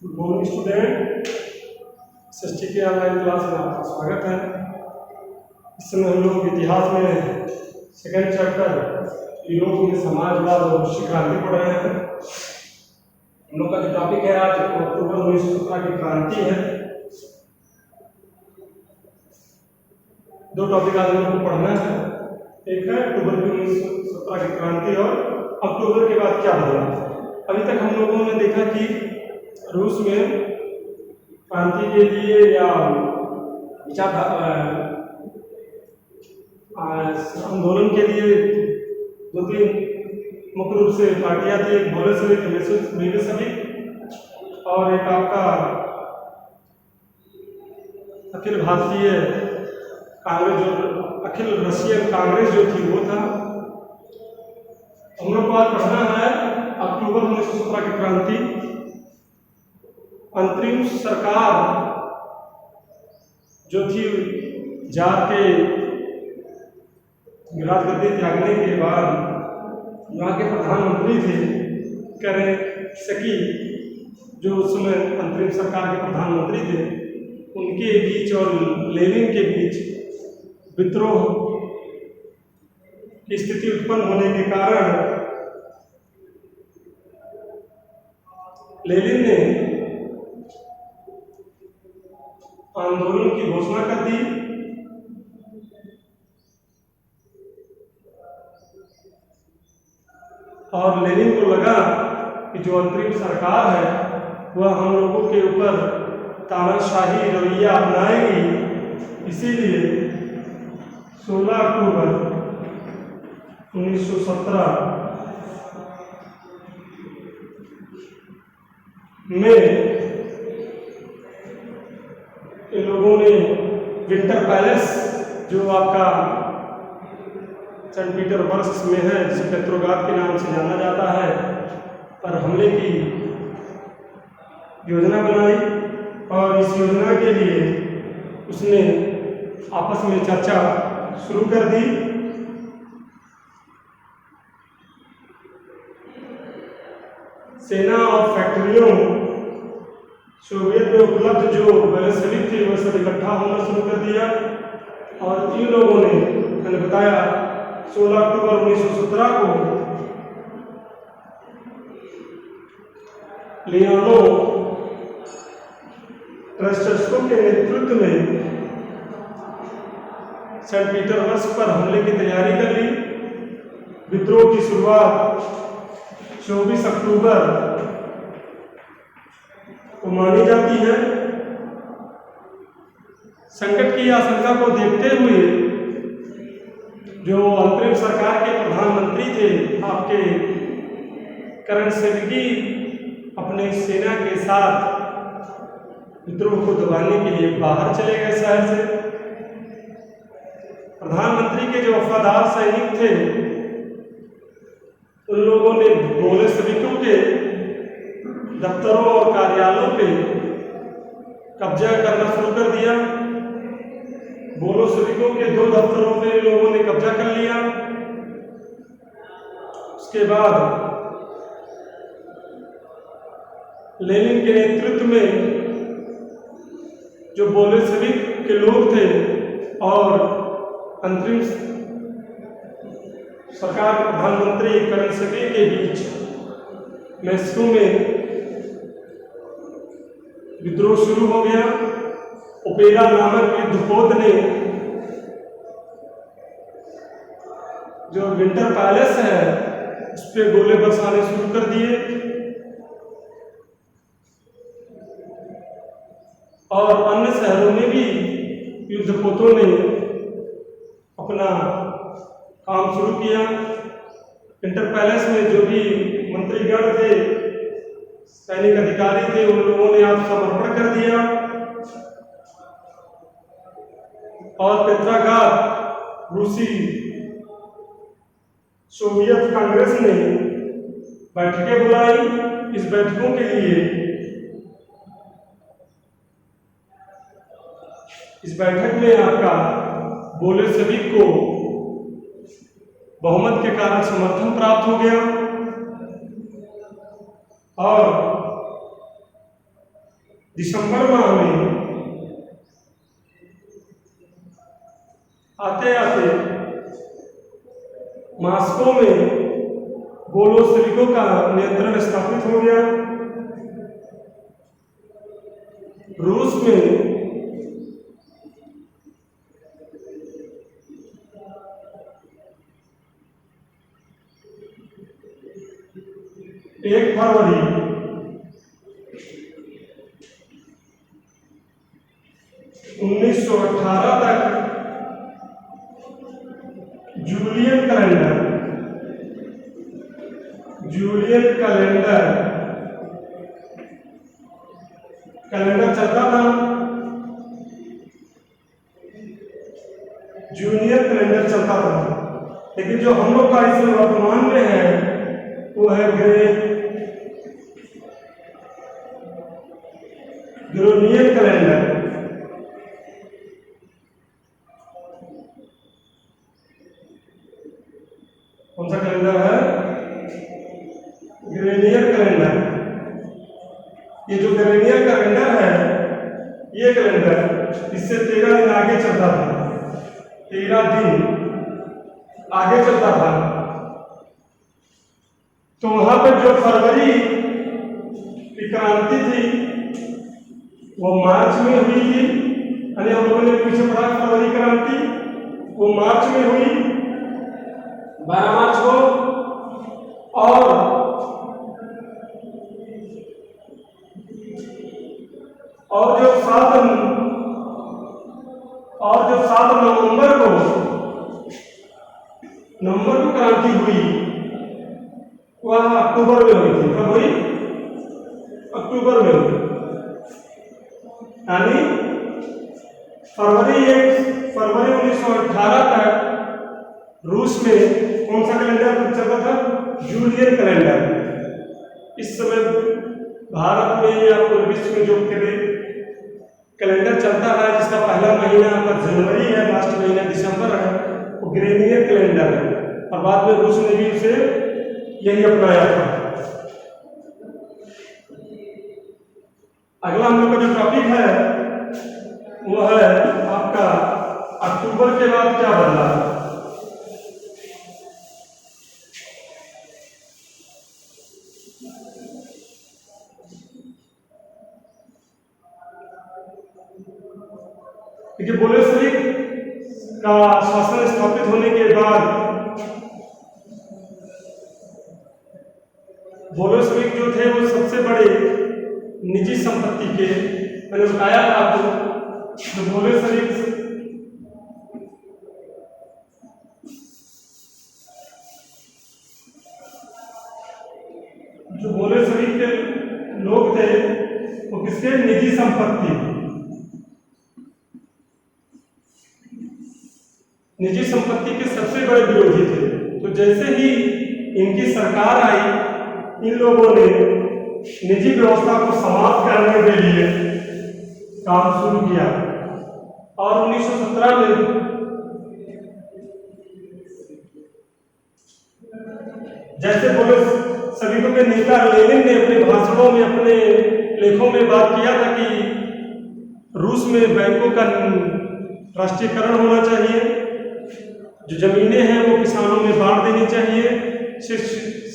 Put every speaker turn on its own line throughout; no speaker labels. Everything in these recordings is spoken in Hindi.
Good morning student. एसएसटी के ऑनलाइन क्लास में आपका स्वागत है। इस समय हम लोग इतिहास में सेकंड चैप्टर यूरोप में समाजवाद और वैश्विक क्रांति पढ़ रहे हैं। हम लोग का जो टॉपिक है आज अक्टूबर 1917 की क्रांति है। दो टॉपिक आज हम लोग को पढ़ना है। एक है अक्टूबर 1917 की क्रांति और अक्टूबर के बाद क्या बदला। अभी तक हम लोगों ने देखा कि रूस में क्रांति के लिए या आंदोलन के लिए दो तीन मुख्य रूप से पार्टियां थी। एक बोल्शेविक और एक आपका अखिल भारतीय कांग्रेस, जो अखिल रशियन कांग्रेस जो थी वो था। हम लोग को आज पढ़ना है अक्टूबर 1917 की क्रांति। अंतरिम सरकार जो थी जार के गद्दी त्यागने के बाद वहाँ के प्रधानमंत्री थे केरेंस्की, जो उस समय अंतरिम सरकार के प्रधानमंत्री थे, उनके बीच और लेनिन के बीच विद्रोह की स्थिति उत्पन्न होने के कारण लेनिन ने आंदोलन की घोषणा कर दी और लेनिन को लगा कि जो अंतरिम सरकार है वह हम लोगों के ऊपर तानाशाही रवैया अपनाएगी। इसीलिए 16 अक्टूबर 1917 में इन लोगों ने विंटर पैलेस, जो आपका सेंट पीटर्सबर्ग में है, जिसे पेट्रोग्राद के नाम से जाना जाता है, पर हमले की योजना बनाई और इस योजना के लिए उसने आपस में चर्चा शुरू कर दी। सेना और फैक्ट्रियों सोवियत में उपलब्ध जो बोल्शेविक थे वह सब इकट्ठा होना शुरू कर दिया और इन लोगों ने, मैंने बताया, 16 अक्टूबर 1917 को लियोनो ट्रेस्टस्को के नेतृत्व में सेंट पीटर्सबर्ग पर हमले की तैयारी कर ली। विद्रोह की शुरुआत 24 अक्टूबर को मानी जाती है। संकट की आशंका को देखते हुए जो अंतरिम सरकार के प्रधानमंत्री थे आपके केरेंस्की, अपने सेना के साथ विद्रोह को दबाने के लिए बाहर चले गए शहर से। प्रधानमंत्री के जो वफादार सैनिक थे उन लोगों ने बोल्शेविकों के दफ्तरों और कार्यालयों पे कब्जा करना शुरू कर दिया। बोल्शेविकों के 2 दफ्तरों पे लोगों ने कब्जा कर लिया। उसके बाद लेनिन के नेतृत्व में जो बोल्शेविक के लोग थे और अंतरिम सरकार प्रधानमंत्री केरेंस्की के बीच मॉस्को में विद्रोह शुरू हो गया। ओपेरा नामक युद्धपोत ने जो विंटर पैलेस है उस पर गोले बरसाने शुरू कर दिए और अन्य शहरों में भी युद्धपोतों ने अपना काम शुरू किया। विंटर पैलेस में जो भी मंत्रीगण थे, सैनिक अधिकारी थे, उन लोगों ने आत्मसमर्पण कर दिया और पेट्रोग्राद रूसी सोवियत कांग्रेस ने बैठकें बुलाई। इस बैठकों के लिए इस बैठक में आपका बोल्शेविक को बहुमत के कारण समर्थन प्राप्त हो गया और दिसंबर माह में आते आते मॉस्को में बोल्शेविकों का नियंत्रण स्थापित हो गया। रूस में 1 फरवरी 1918 तक जूलियन कैलेंडर चलता था। जूलियन कैलेंडर चलता था, लेकिन जो हम लोग का इस वर्तमान में है वो है ग्रेगोरियन कैलेंडर। कौन सा कैलेंडर है? Gregorian calendar. ये जो ग्रेगोरियन कैलेंडर है, ये कैलेंडर इससे 13 दिन आगे चलता था। 13 दिन आगे चलता था। तो वहां पर जो फरवरी की क्रांति थी वो मार्च में हुई थी। यानी हम लोगों ने पीछे पढ़ा फरवरी क्रांति, वो मार्च में हुई, 12 मार्च को। और जो 7 नवंबर को क्रांति हुई, वह अक्टूबर में हुई थी। कब हुई? अक्टूबर में हुई। यानी फरवरी 1918 तक रूस में कौन सा कैलेंडर चलता था? Julian calendar. इस समय भारत में या पूरे विश्व में जो कैलेंडर चलता है, जिसका पहला महीना आपका जनवरी है, लास्ट महीना दिसंबर है, वो ग्रेगोरियन कैलेंडर है। और बाद में रूस ने भी उसे यही अपनाया था। अगला हम लोग का जो टॉपिक है वो है आपका अक्टूबर के बाद क्या बदला। देखिए, बोल्शेविक का शासन स्थापित होने के बाद बोल्शेविक जो थे वो सबसे बड़े निजी संपत्ति के, मैंने बताया था आपको, जो बोल्शेविक के लोग थे वो किसके? निजी संपत्ति के सबसे बड़े विरोधी थे। तो जैसे ही इनकी सरकार आई, इन लोगों ने निजी व्यवस्था को समाप्त करने के लिए काम शुरू किया। और 1917 में जैसे बोल्शेविकों के नेता लेनिन ने अपने भाषणों में, अपने लेखों में बात किया था कि रूस में बैंकों का राष्ट्रीयकरण होना चाहिए, जो जमीनें हैं वो किसानों में बांट देनी चाहिए,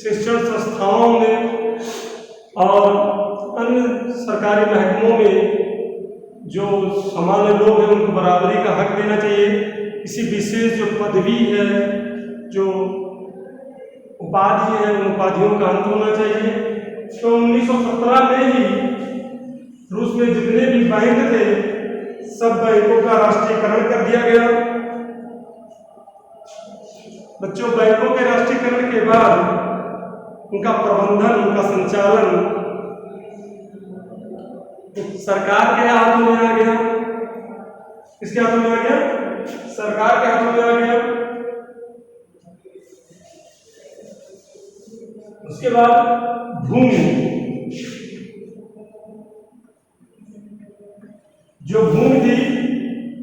शिक्षण संस्थाओं में और अन्य सरकारी महकमों में जो सामान्य लोग हैं उनको बराबरी का हक देना चाहिए। किसी विशेष जो पदवी है, जो उपाधि है, उन उपाधियों का अंत होना चाहिए। तो 1917 में ही रूस में जितने भी बैंक थे, सब बैंकों का राष्ट्रीयकरण कर दिया गया। बच्चों, बैंकों के राष्ट्रीयकरण के बाद उनका प्रबंधन, उनका संचालन सरकार के हाथों में आ गया। किसके हाथों में आ गया? सरकार के हाथों में आ गया। उसके बाद भूमि, जो भूमि थी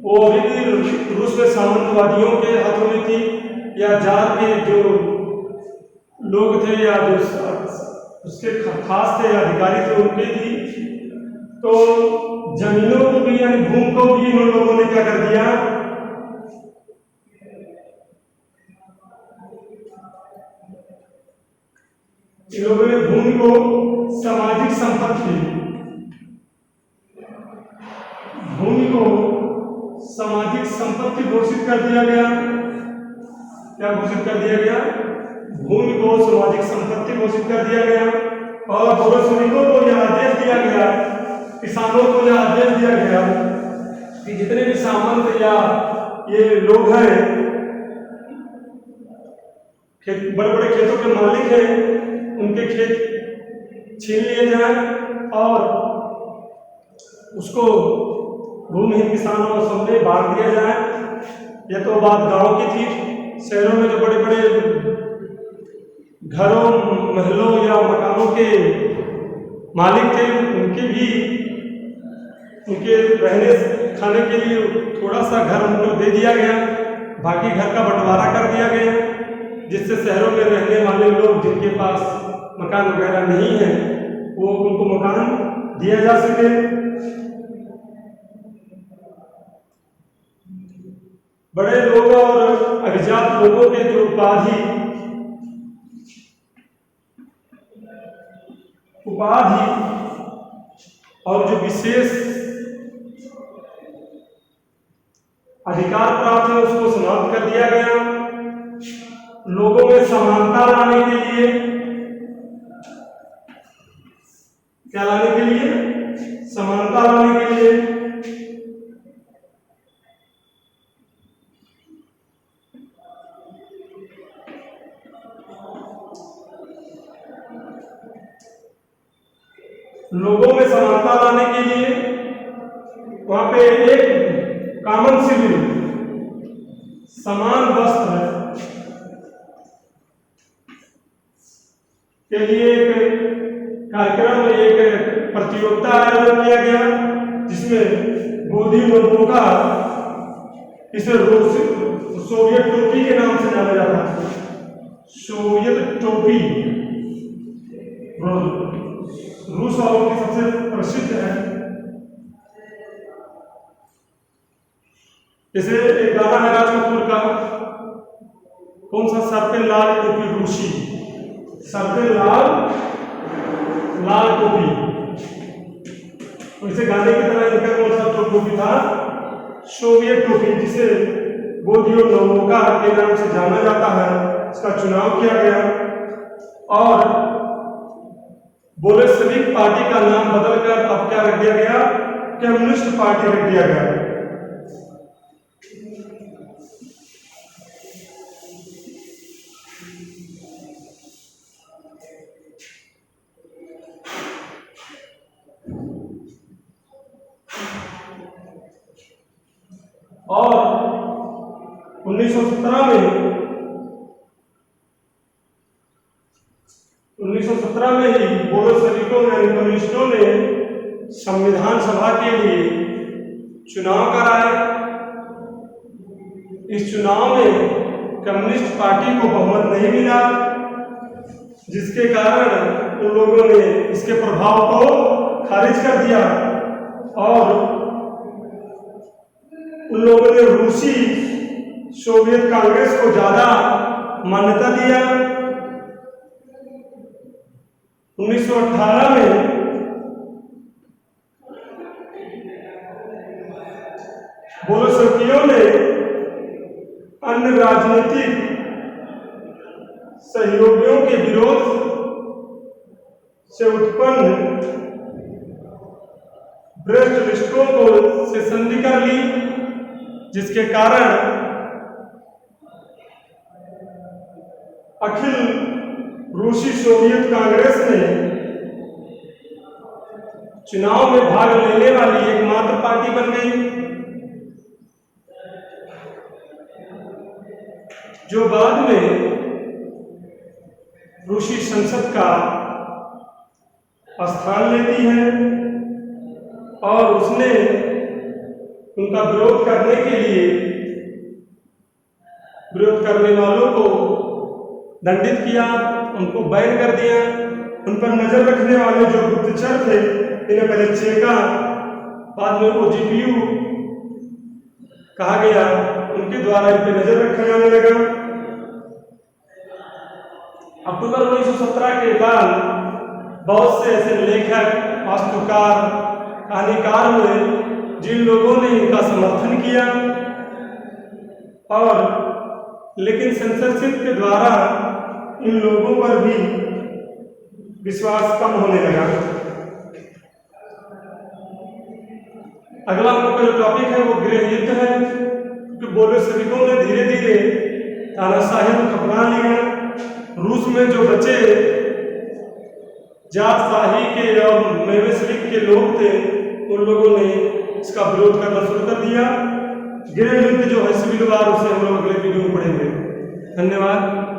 वो अभी रूस में सामंतवादियों के हाथों में थी, या जार के जो लोग थे या जो उसके खास थे या अधिकारी थे उनके थी। तो जमीनों को भी यानी भूमि को भी इन लोगों ने क्या कर दिया, इन लोगों ने भूमि को सामाजिक संपत्ति, भूमि को सामाजिक संपत्ति घोषित कर दिया गया। क्या घोषित कर दिया गया? भूमि को सामाजिक संपत्ति घोषित कर दिया गया। और पूर्व श्रमिकों को यह आदेश दिया गया, किसानों को यह आदेश दिया गया कि जितने भी सामंत या ये लोग हैं, बड़े बड़े खेतों के मालिक हैं, उनके खेत छीन लिए जाएं और उसको भूमिहीन किसानों को सबने बांट दिया जाए। यह तो बात गांव की थी। शहरों में जो बड़े बड़े घरों, महलों या मकानों के मालिक थे, उनके भी उनके रहने खाने के लिए थोड़ा सा घर उनको दे दिया गया, बाकी घर का बंटवारा कर दिया गया, जिससे शहरों में रहने वाले लोग जिनके पास मकान वगैरह नहीं है वो उनको मकान दिया जा सके। बड़े लोग और अभिजात लोगों के जो उपाधि और जो विशेष अधिकार प्राप्त है उसको समाप्त कर दिया गया। लोगों में समानता लाने के लिए, क्या लाने के लिए? समानता लाने के लिए लोगों में समानता लाने के लिए वहां पे एक कॉमन सिविल, समान वस्त्र के लिए एक कार्यक्रम, एक प्रतियोगिता आयोजन किया गया, जिसमें गोदी लोगों का, इसे सोवियत टोपी के नाम से जाना जाता है। सोवियत टोपी रूस वालों की सबसे प्रसिद्ध है। जैसे एक गाना है राज कपूर का, कौन सा? सर पे लाल टोपी रूसी, सर पे लाल टोपी। वैसे गाने की तरह इनका कौन सा टोपी था? सोवियत टोपी, जिसे गोदियो नोवोका के नाम से जाना जाता है। इसका चुनाव किया गया और बोल्शेविक पार्टी का नाम बदलकर अब क्या रख दिया गया? कम्युनिस्ट पार्टी रख दिया गया। और 1917 में ही बोल्शेविकों यानी कम्युनिस्टों ने संविधान सभा के लिए चुनाव कराए। इस चुनाव में कम्युनिस्ट पार्टी को बहुमत नहीं मिला, जिसके कारण उन लोगों ने इसके प्रभाव को खारिज कर दिया और उन लोगों ने रूसी सोवियत कांग्रेस को ज्यादा मान्यता दिया। 1918 में बोल्शेविकों ने अन्य राजनीतिक सहयोगियों के विरोध से उत्पन्न ब्रेस्ट-लिटों को से संधि कर ली, जिसके कारण अखिल रूसी सोवियत कांग्रेस ने चुनाव में भाग लेने वाली एकमात्र पार्टी बन गई, जो बाद में रूसी संसद का स्थान लेती है। और उसने उनका विरोध करने के लिए विरोध करने वालों को दंडित किया, उनको बैन कर दिया। उन पर नजर रखने वाले जो गुप्तचर थे इन्हें पहले चेका, बाद में OGPU कहा गया, उनके द्वारा इन पर नजर रखा जाने लगा। अक्टूबर 1917 के बाद बहुत से ऐसे लेखक, वास्तुकार, कहानीकार हुए जिन लोगों ने इनका समर्थन किया, और लेकिन सेंसरशिप के द्वारा इन लोगों पर भी विश्वास कम होने लगा। अगला हमारा जो टॉपिक है वो गृह युद्ध है, कि बोल्शेविकों ने धीरे धीरे तानाशाही को खपरा लिया। रूस में जो बचे जातशाही के और मेवेशविक के लोग थे, उन लोगों ने इसका विरोध करना शुरू कर दिया। गृह युद्ध जो है सिविल वार, उसे हम लोग अगले वीडियो में पढ़ेंगे। धन्यवाद।